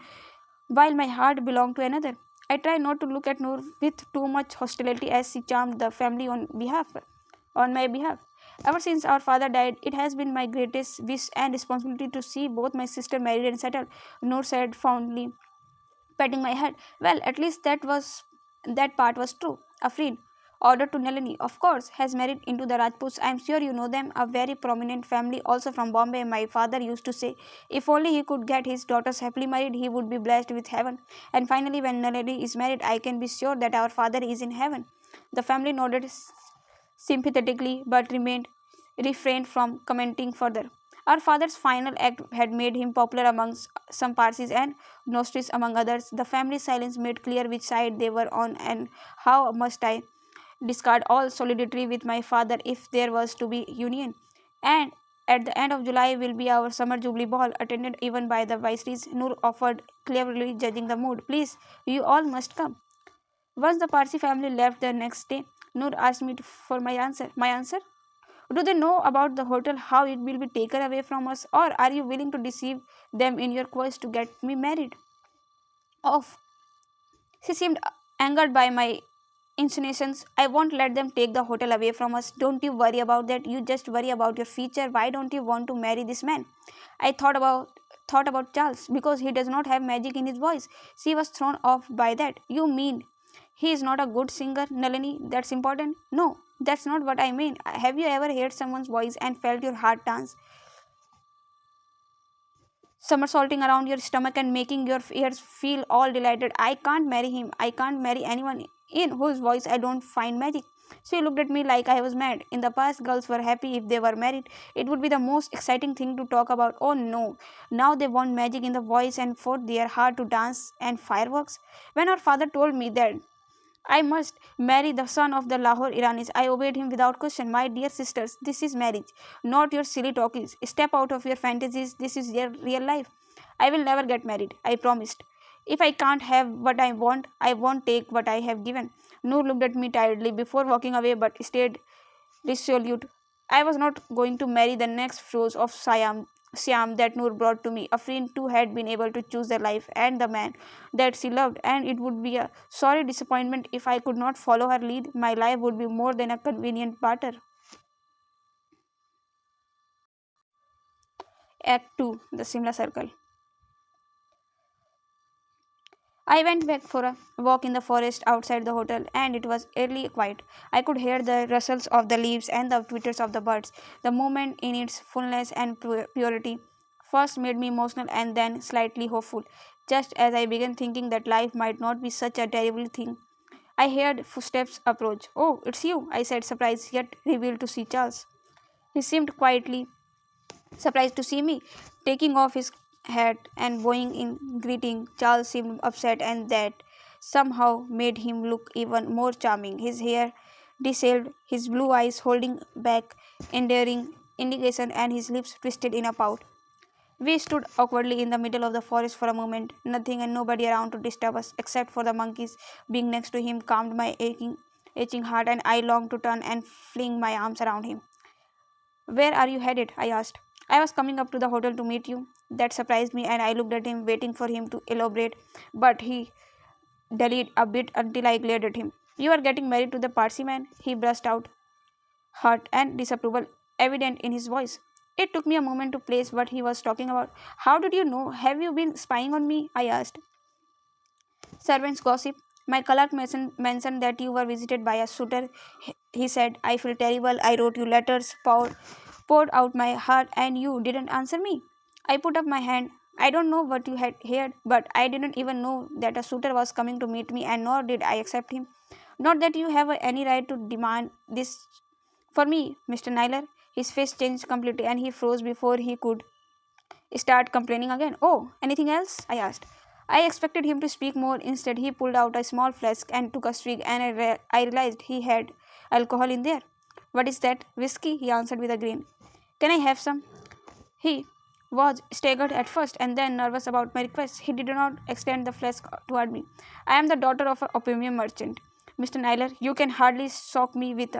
while my heart belonged to another? I tried not to look at Noor with too much hostility as she charmed the family on my behalf. Ever since our father died, it has been my greatest wish and responsibility to see both my sister married and settled, Noor said fondly, patting my head. Well, at least that part was true. Afrin, ordered to Nalini, of course, has married into the Rajputs. I am sure you know them, a very prominent family, also from Bombay. My father used to say, if only he could get his daughters happily married, he would be blessed with heaven. And finally, when Nalini is married, I can be sure that our father is in heaven. The family nodded sympathetically, but refrained from commenting further. Our father's final act had made him popular amongst some Parsis and Nostris among others. The family silence made clear which side they were on, and how must I discard all solidarity with my father if there was to be union. And at the end of July will be our summer jubilee ball, attended even by the viceroys. Noor offered, cleverly judging the mood. Please, you all must come. Once the Parsi family left the next day, Noor asked me for my answer. My answer? Do they know about the hotel, how it will be taken away from us, or are you willing to deceive them in your quest to get me married off? She seemed angered by my insinuations. I won't let them take the hotel away from us. Don't you worry about that. You just worry about your future. Why don't you want to marry this man? I thought about Charles because he does not have magic in his voice. She was thrown off by that. You mean he is not a good singer, Nalini? That's important? No, that's not what I mean. Have you ever heard someone's voice and felt your heart dance, somersaulting around your stomach and making your ears feel all delighted? I can't marry him. I can't marry anyone in whose voice I don't find magic. She looked at me like I was mad. In the past, girls were happy if they were married. It would be the most exciting thing to talk about. Oh no, now they want magic in the voice and for their heart to dance and fireworks. When our father told me that I must marry the son of the Lahore Iranis, I obeyed him without question. My dear sisters, this is marriage, not your silly talkies. Step out of your fantasies. This is your real life. I will never get married, I promised. If I can't have what I won't take what I have given. Noor looked at me tiredly before walking away but stayed resolute. I was not going to marry the next Froze of Siam. Siam that Noor brought to me. A friend too had been able to choose the life and the man that she loved, and it would be a sorry disappointment if I could not follow her lead. My life would be more than a convenient barter. Act 2, The Simla Circle. I went back for a walk in the forest outside the hotel, and it was eerily quiet. I could hear the rustles of the leaves and the twitters of the birds. The moment, in its fullness and purity, first made me emotional and then slightly hopeful. Just as I began thinking that life might not be such a terrible thing, I heard footsteps approach. "Oh, it's you," I said, surprised yet revealed to see Charles. He seemed quietly surprised to see me. Taking off his hat and bowing in greeting, Charles seemed upset, and that somehow made him look even more charming. His hair disheveled, his blue eyes holding back endearing indication, and his lips twisted in a pout. We stood awkwardly in the middle of the forest for a moment, nothing and nobody around to disturb us, except for the monkeys. Being next to him calmed my aching heart, and I longed to turn and fling my arms around him. "Where are you headed?" I asked. "I was coming up to the hotel to meet you." That surprised me, and I looked at him, waiting for him to elaborate, but he delayed a bit until I glared at him. "You are getting married to the Parsi man?" he burst out, hurt and disapproval evident in his voice. It took me a moment to place what he was talking about. "How did you know? Have you been spying on me?" I asked. "Servants gossip. My clerk mentioned that you were visited by a suitor. He said, I feel terrible. I wrote you letters, poured out my heart, and you didn't answer me." I put up my hand. "I don't know what you had heard, but I didn't even know that a suitor was coming to meet me, and nor did I accept him. Not that you have any right to demand this for me, Mr. Naylor." His face changed completely, and he froze before he could start complaining again. "Oh, anything else?" I asked. I expected him to speak more. Instead, he pulled out a small flask and took a swig, and I realized he had alcohol in there. "What is that?" "Whiskey," he answered with a grin. "Can I have some?" He was staggered at first and then nervous about my request. He did not extend the flask toward me. "I am the daughter of an opium merchant, Mr. Naylor. You can hardly shock me with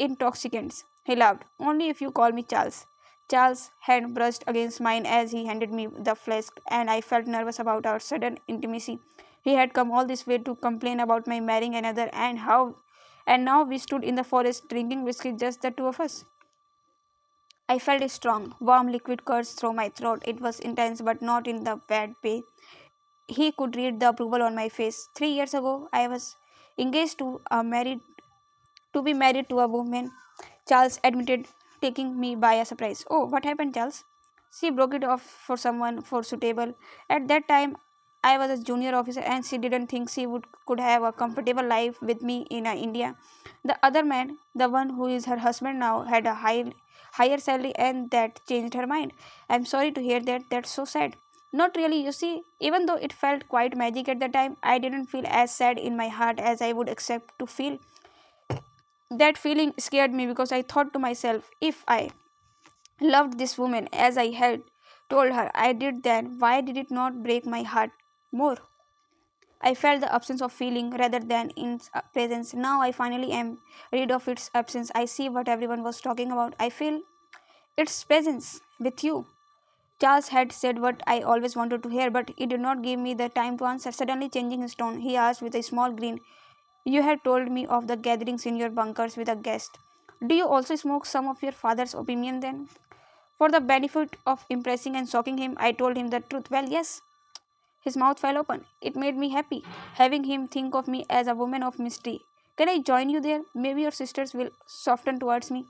intoxicants." He laughed. "Only if you call me Charles." Charles' hand brushed against mine as he handed me the flask, and I felt nervous about our sudden intimacy. He had come all this way to complain about my marrying another, and now we stood in the forest drinking whiskey, just the two of us. I felt a strong, warm liquid course through my throat. It was intense, but not in the bad way. He could read the approval on my face. 3 years ago, I was engaged to be married to a woman, Charles admitted, taking me by a surprise. "Oh, what happened, Charles?" "She broke it off for someone for suitable. At that time, I was a junior officer, and she didn't think she would could have a comfortable life with me in India. The other man, the one who is her husband now, had a higher salary, and that changed her mind." "I'm sorry to hear that. That's so sad." "Not really. You see, even though it felt quite magic at the time, I didn't feel as sad in my heart as I would accept to feel. That feeling scared me because I thought to myself, if I loved this woman as I had told her I did, then why did it not break my heart more? I felt the absence of feeling rather than its presence. Now I finally am rid of its absence. I see what everyone was talking about. I feel its presence with you." Charles had said what I always wanted to hear, but he did not give me the time to answer. Suddenly changing his tone, he asked with a small grin, "You had told me of the gatherings in your bunkers with a guest. Do you also smoke some of your father's opium then?" For the benefit of impressing and shocking him, I told him the truth. "Well, yes." His mouth fell open. It made me happy, having him think of me as a woman of mystery. "Can I join you there? Maybe your sisters will soften towards me."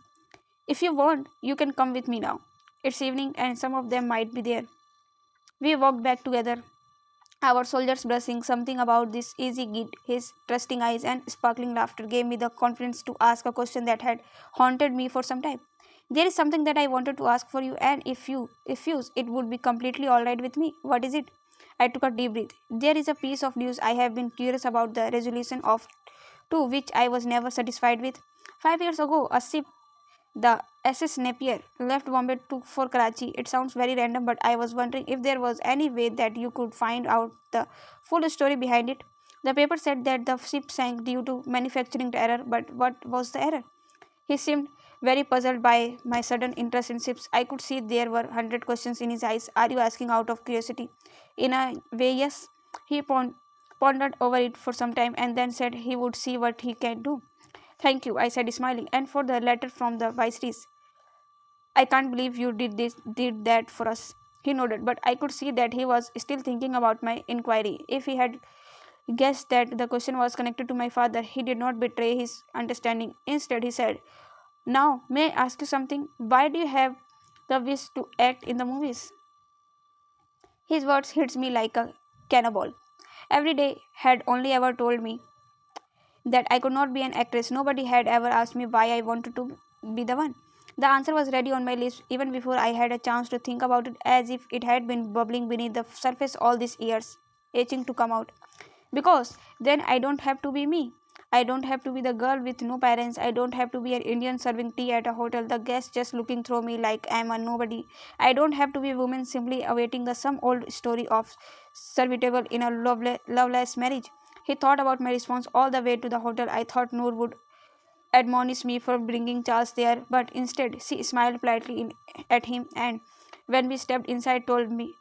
"If you want, you can come with me now. It's evening, and some of them might be there." We walked back together, our soldiers brushing. Something about this easy gait, his trusting eyes, and sparkling laughter gave me the confidence to ask a question that had haunted me for some time. "There is something that I wanted to ask for you, and if you refuse, it would be completely alright with me." "What is it?" I took a deep breath. "There is a piece of news I have been curious about, the resolution of to which I was never satisfied with. 5 years ago, a ship, the SS Napier, left Bombay for Karachi. It sounds very random, but I was wondering if there was any way that you could find out the full story behind it. The paper said that the ship sank due to manufacturing error, but what was the error?" He seemed very puzzled by my sudden interest in ships. I could see there were 100 questions in his eyes. Are you asking out of curiosity? In a way, yes. He pondered over it for some time and then said he would see what he can do. Thank you, I said, smiling. And for the letter from the Viceroys. I can't believe you did that for us. He nodded, but I could see that he was still thinking about my inquiry. If he had guessed that the question was connected to my father, he did not betray his understanding. Instead, he said, now, may I ask you something? Why do you have the wish to act in the movies? His words hit me like a cannonball. Every day had only ever told me that I could not be an actress. Nobody had ever asked me why I wanted to be the one. The answer was ready on my lips even before I had a chance to think about it, as if it had been bubbling beneath the surface all these years, itching to come out. Because then I don't have to be me. I don't have to be the girl with no parents. I don't have to be an Indian serving tea at a hotel, the guest just looking through me like I'm a nobody. I don't have to be a woman simply awaiting the some old story of servitable in a loveless marriage. He thought about my response all the way to the hotel. I thought Noor would admonish me for bringing Charles there, but instead she smiled politely at him and when we stepped inside told me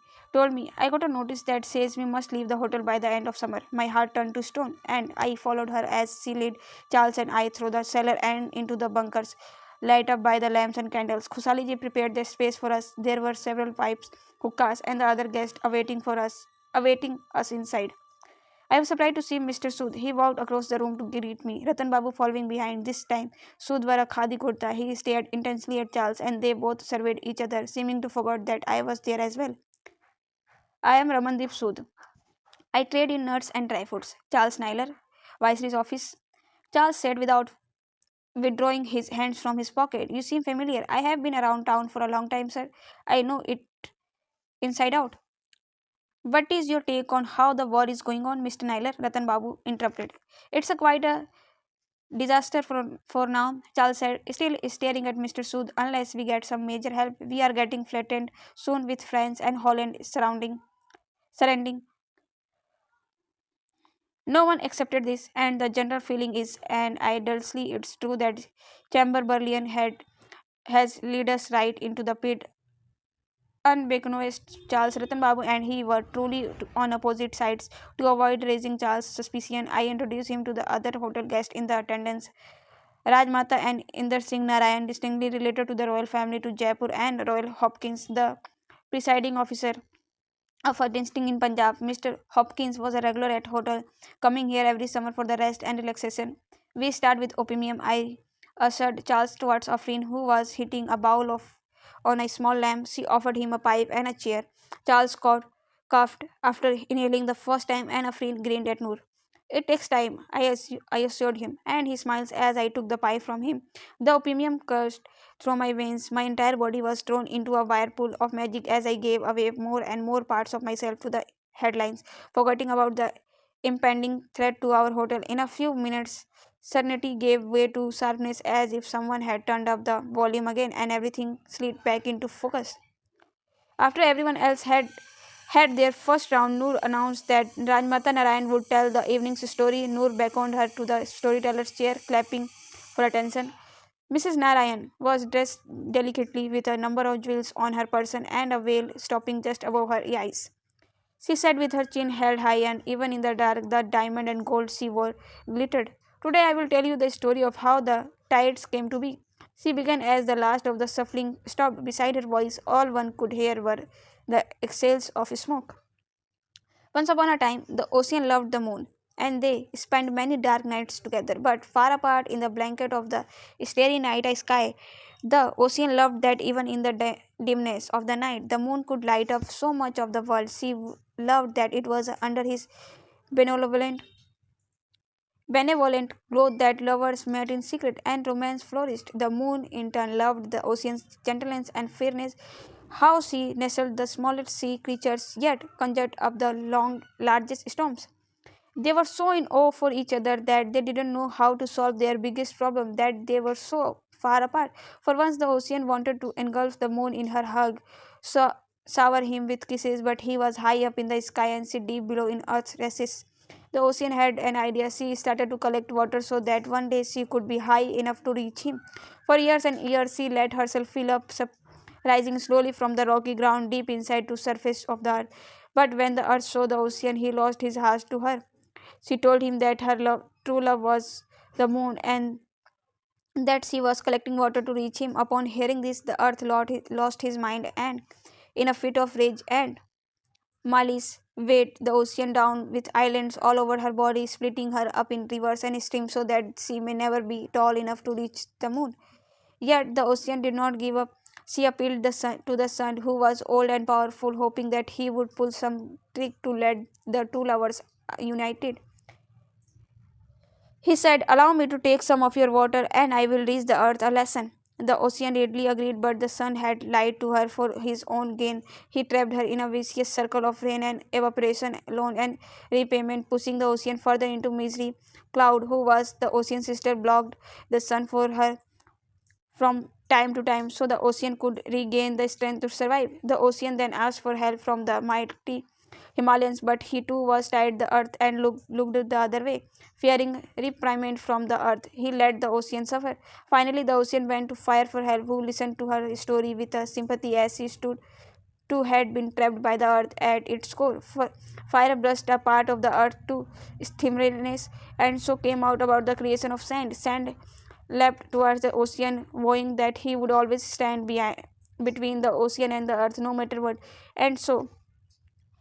I got a notice that says we must leave the hotel by the end of summer. My heart turned to stone and I followed her as she led Charles and I through the cellar and into the bunkers light up by the lamps and candles. Khusaliji prepared the space for us. There were several pipes, hookahs and the other guests awaiting us inside. I was surprised to see Mr. Sood. He walked across the room to greet me, Ratan Babu following behind. This time, Sood wore a khadi kurta. He stared intensely at Charles, and they both surveyed each other, seeming to forget that I was there as well. I am Ramandeep Sood. I trade in nuts and dry fruits. Charles Naylor, Viceroy's office. Charles said without withdrawing his hands from his pocket. You seem familiar. I have been around town for a long time, sir. I know it inside out. What is your take on how the war is going on, Mr. Naylor? Ratan Babu interrupted. It's a quite a disaster for now, Charles said, still staring at Mr. Sood. Unless we get some major help, we are getting flattened soon with France and Holland surrounding. No one accepted this, and the general feeling is, and idly it's true that Chamberlain has led us right into the pit. Unbeknownst, Charles Ratan Babu and he were truly on opposite sides. To avoid raising Charles' suspicion, I introduced him to the other hotel guests in the attendance. Rajmata and Inder Singh Narayan, distinctly related to the royal family to Jaipur, and Royal Hopkins, the presiding officer of a district in Punjab. Mr. Hopkins was a regular at hotel, coming here every summer for the rest and relaxation. We start with opium. I ushered Charles towards Afreen, who was hitting a bowl of on a small lamp. She offered him a pipe and a chair. Charles coughed after inhaling the first time, and Afreen grinned at Noor. It takes time, I assured him, and he smiled as I took the pipe from him. The opium coursed through my veins. My entire body was thrown into a whirlpool of magic as I gave away more and more parts of myself to the headlines, forgetting about the impending threat to our hotel. In a few minutes, serenity gave way to sharpness as if someone had turned up the volume again and everything slid back into focus. After everyone else had their first round, Noor announced that Rajmata Narayan would tell the evening's story. Noor beckoned her to the storyteller's chair, clapping for attention. Mrs. Narayan was dressed delicately with a number of jewels on her person and a veil stopping just above her eyes. She sat with her chin held high, and even in the dark, the diamond and gold she wore glittered. Today, I will tell you the story of how the tides came to be. She began as the last of the shuffling stopped. Beside her voice, all one could hear were the exhales of smoke. Once upon a time, the ocean loved the moon, and they spent many dark nights together. But far apart in the blanket of the starry night sky, the ocean loved that even in the dimness of the night, the moon could light up so much of the world. She loved that it was under his benevolent benevolent glow that lovers met in secret and romance flourished. The moon in turn loved the ocean's gentleness and fairness, how she nestled the smallest sea creatures yet conjured up the largest storms. They were so in awe for each other that they didn't know how to solve their biggest problem, that they were so far apart. For once the ocean wanted to engulf the moon in her hug, so shower him with kisses, but he was high up in the sky and she deep below in earth's recesses. The ocean had an idea. She started to collect water so that one day she could be high enough to reach him. For years and years, she let herself fill up, rising slowly from the rocky ground deep inside to surface of the earth. But when the earth saw the ocean, he lost his heart to her. She told him that her true love was the moon and that she was collecting water to reach him. Upon hearing this, the earth lost his mind and, in a fit of rage and malice, weighed the ocean down with islands all over her body, splitting her up in rivers and streams so that she may never be tall enough to reach the moon. Yet the ocean did not give up. She appealed to the sun, who was old and powerful, hoping that he would pull some trick to let the two lovers united. He said, "Allow me to take some of your water, and I will teach the earth a lesson." The ocean readily agreed, but the sun had lied to her for his own gain. He trapped her in a vicious circle of rain and evaporation, loan and repayment, pushing the ocean further into misery. Cloud, who was the ocean's sister, blocked the sun for her from time to time so the ocean could regain the strength to survive. The ocean then asked for help from the mighty Himalayans, but he too was tired the earth and looked the other way. Fearing reprimand from the earth, he let the ocean suffer. Finally, the ocean went to fire for help, who listened to her story with a sympathy as she stood too had been trapped by the earth at its core. Fire brushed a part of the earth to stimulus and so came out about the creation of sand. Sand leapt towards the ocean, vowing that he would always stand between the ocean and the earth, no matter what. And so,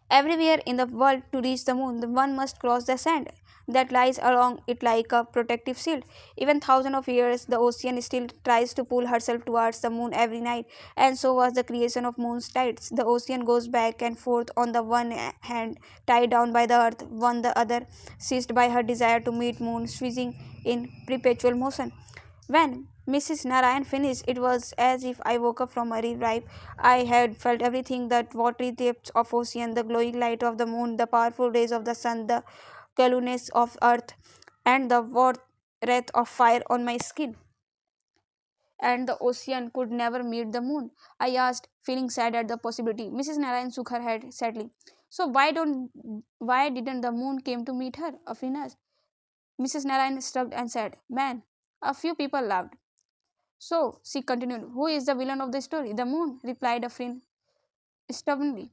everywhere in the world to reach the moon, the one must cross the sand that lies along it like a protective shield. Even thousands of years, the ocean still tries to pull herself towards the moon every night, and so was the creation of moon's tides. The ocean goes back and forth on the one hand, tied down by the earth, on the other, seized by her desire to meet moon, swinging in perpetual motion. When Mrs. Narayan finished, it was as if I woke up from a revive. I had felt everything: the watery depths of ocean, the glowing light of the moon, the powerful rays of the sun, the coolness of earth, and the wrath of fire on my skin. And the ocean could never meet the moon. I asked, feeling sad at the possibility. Mrs. Narayan shook her head sadly. So why didn't the moon came to meet her? Afrin asked. Mrs. Narayan shrugged and said, "Man, a few people laughed." So, she continued, "Who is the villain of the story?" "The moon," replied Afrin stubbornly.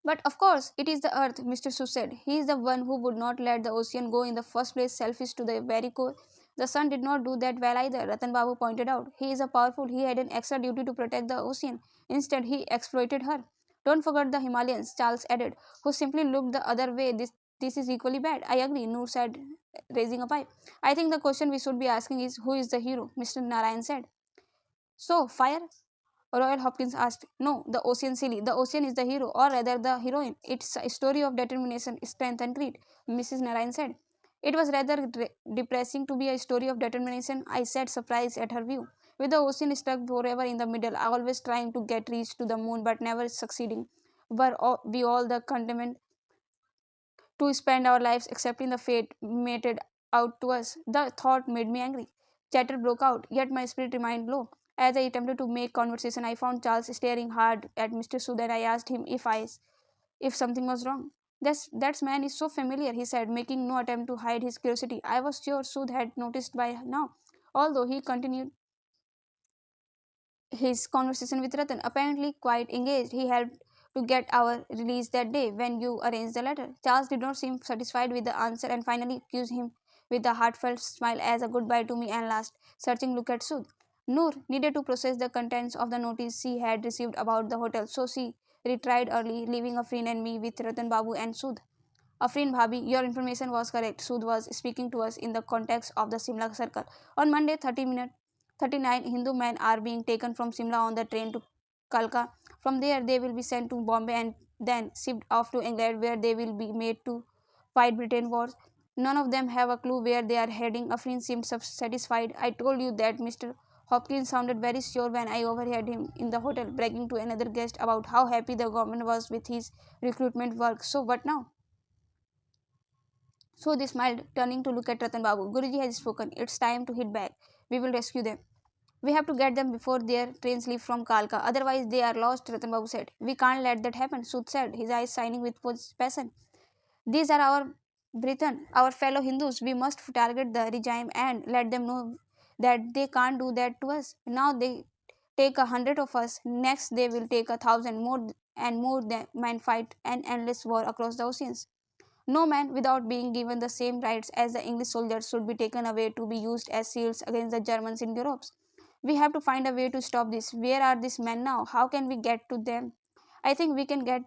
"But of course, it is the earth," Mr. Su said. "He is the one who would not let the ocean go in the first place, selfish to the very core." "The sun did not do that well either," Ratan Babu pointed out. "He is a powerful, he had an extra duty to protect the ocean. Instead, he exploited her." "Don't forget the Himalayans," Charles added, "who simply looked the other way. This is equally bad." "I agree," Noor said, raising a pipe. "I think the question we should be asking is, who is the hero?" Mr. Narayan said. "So, fire?" Royal Hopkins asked. "No, the ocean, silly. The ocean is the hero, or rather the heroine. It's a story of determination, strength, and greed," Mrs. Narayan said. "It was rather depressing to be a story of determination," I said, surprised at her view. "With the ocean stuck forever in the middle, always trying to get reach to the moon but never succeeding. We all the condemned to spend our lives accepting the fate meted out to us." The thought made me angry. Chatter broke out, yet my spirit remained low. As I attempted to make conversation, I found Charles staring hard at Mr. Sud and I asked him if something was wrong. That man is so familiar," he said, making no attempt to hide his curiosity. I was sure Sud had noticed by now, although he continued his conversation with Ratan, apparently quite engaged. He helped to get our release that day when you arranged the letter. Charles did not seem satisfied with the answer and finally accused him with a heartfelt smile as a goodbye to me and last searching look at Sud. Noor needed to process the contents of the notice she had received about the hotel, so she retired early, leaving Afrin and me with Ratan Babu and Sud. "Afrin Bhabi, your information was correct." Sud was speaking to us in the context of the Simla circle. "On Monday, 39 Hindu men are being taken from Simla on the train to Kalka. From there, they will be sent to Bombay and then shipped off to England, where they will be made to fight Britain wars. None of them have a clue where they are heading." Afrin seemed satisfied. "I told you that Mr. Hopkins sounded very sure when I overheard him in the hotel bragging to another guest about how happy the government was with his recruitment work. So what now?" So they smiled, turning to look at Ratan Babu. "Guruji has spoken. It's time to hit back. We will rescue them. We have to get them before their trains leave from Kalka. Otherwise, they are lost," Ratan Babu said. "We can't let that happen," Sud said, his eyes shining with passion. "These are our Britain, our fellow Hindus, we must target the regime and let them know that they can't do that to us. Now they take 100 of us, next they will take 1,000 more and more than men fight an endless war across the oceans. No man without being given the same rights as the English soldiers should be taken away to be used as shields against the Germans in Europe. We have to find a way to stop this. Where are these men now? How can we get to them? I think we can get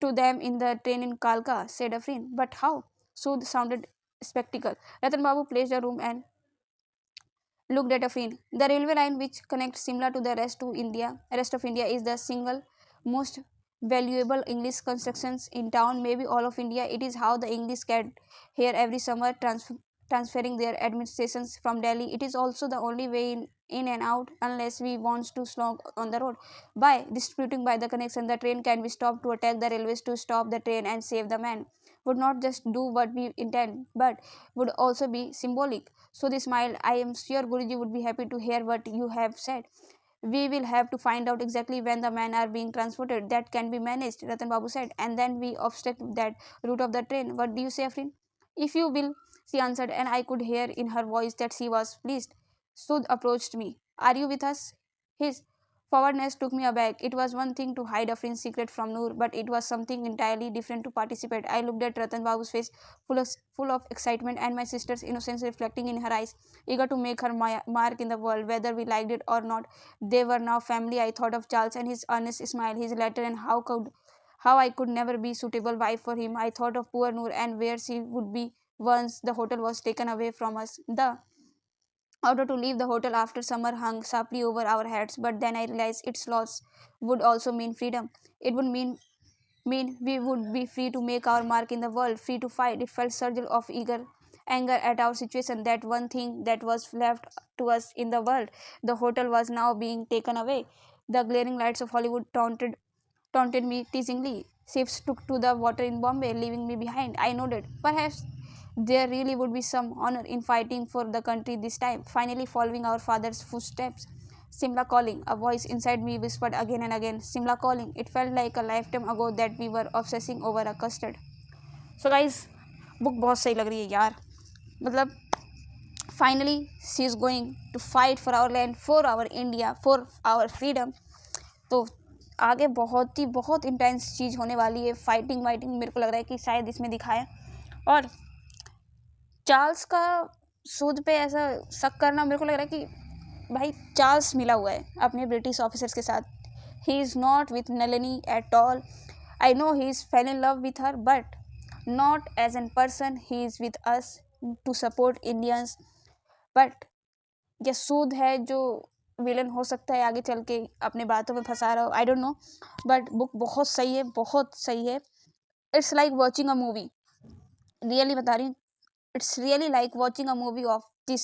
to them in the train in Kalka, said Afrin. But how? Sood sounded spectacle. Ratan Babu placed a room and looked at Afrin. The railway line which connects Simla to the rest of India is the single most valuable English constructions in town, maybe all of India. It is how the English get here every summer, transferring their administrations from Delhi. It is also the only way in and out, unless we want to slog on the road. By distributing by the connection, the train can be stopped to attack the railways to stop the train and save the man. Would not just do what we intend, but would also be symbolic. So they smiled. I am sure Guruji would be happy to hear what you have said. We will have to find out exactly when the men are being transported. That can be managed, Ratan Babu said, and then we obstruct that route of the train. What do you say, Afrin? If you will, she answered, and I could hear in her voice that she was pleased. Sud approached me. Are you with us? His forwardness took me aback. It was one thing to hide Afrin's secret from Noor, but it was something entirely different to participate. I looked at Ratan Babu's face, full of excitement, and my sister's innocence reflecting in her eyes, eager to make her mark in the world, whether we liked it or not. They were now family. I thought of Charles and his earnest smile, his letter, and how I could never be suitable wife for him. I thought of poor Noor and where she would be once the hotel was taken away from us. The order to leave the hotel after summer hung sharply over our heads, but then I realized its loss would also mean freedom. It would mean we would be free to make our mark in the world, free to fight. It felt surreal of eager anger at our situation, that one thing that was left to us in the world. The hotel was now being taken away. The glaring lights of Hollywood taunted me teasingly. Ships took to the water in Bombay, leaving me behind. I nodded. Perhaps there really would be some honor in fighting for the country this time, finally following our father's footsteps. Simla calling, a voice inside me whispered again and again. Simla calling. It felt like a lifetime ago that we were obsessing over a custard. So guys, book बहुत सही लग रही है यार. मतलब finally she is going to fight for our land, for our India, for our freedom. तो आगे बहुत इंटेंस चीज़ होने वाली है. फाइटिंग मेरे को लग रहा है कि शायद इसमें दिखाया. और चार्ल्स का सूद पे ऐसा शक करना, मेरे को लग रहा है कि भाई चार्ल्स मिला हुआ है अपने ब्रिटिश ऑफिसर्स के साथ. He is not with Nalini at all. I know he is fell in love with her, but not as an person. He is with us to support Indians. But ये सूद है जो विलन हो सकता है आगे चल के अपने बातों में फंसा रहा हो. I don't know, but book बहुत सही है, बहुत सही है. It's like watching a movie. Really बता रही हूँ. It's really like watching a movie of this.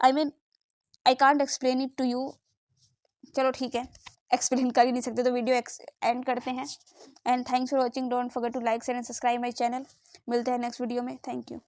I mean, I can't explain it to you. चलो ठीक है, एक्सप्लेन कर ही नहीं सकते तो वीडियो एंड करते हैं. And thanks for watching. Don't forget to like share and subscribe my channel. मिलते हैं नेक्स्ट वीडियो में. Thank you.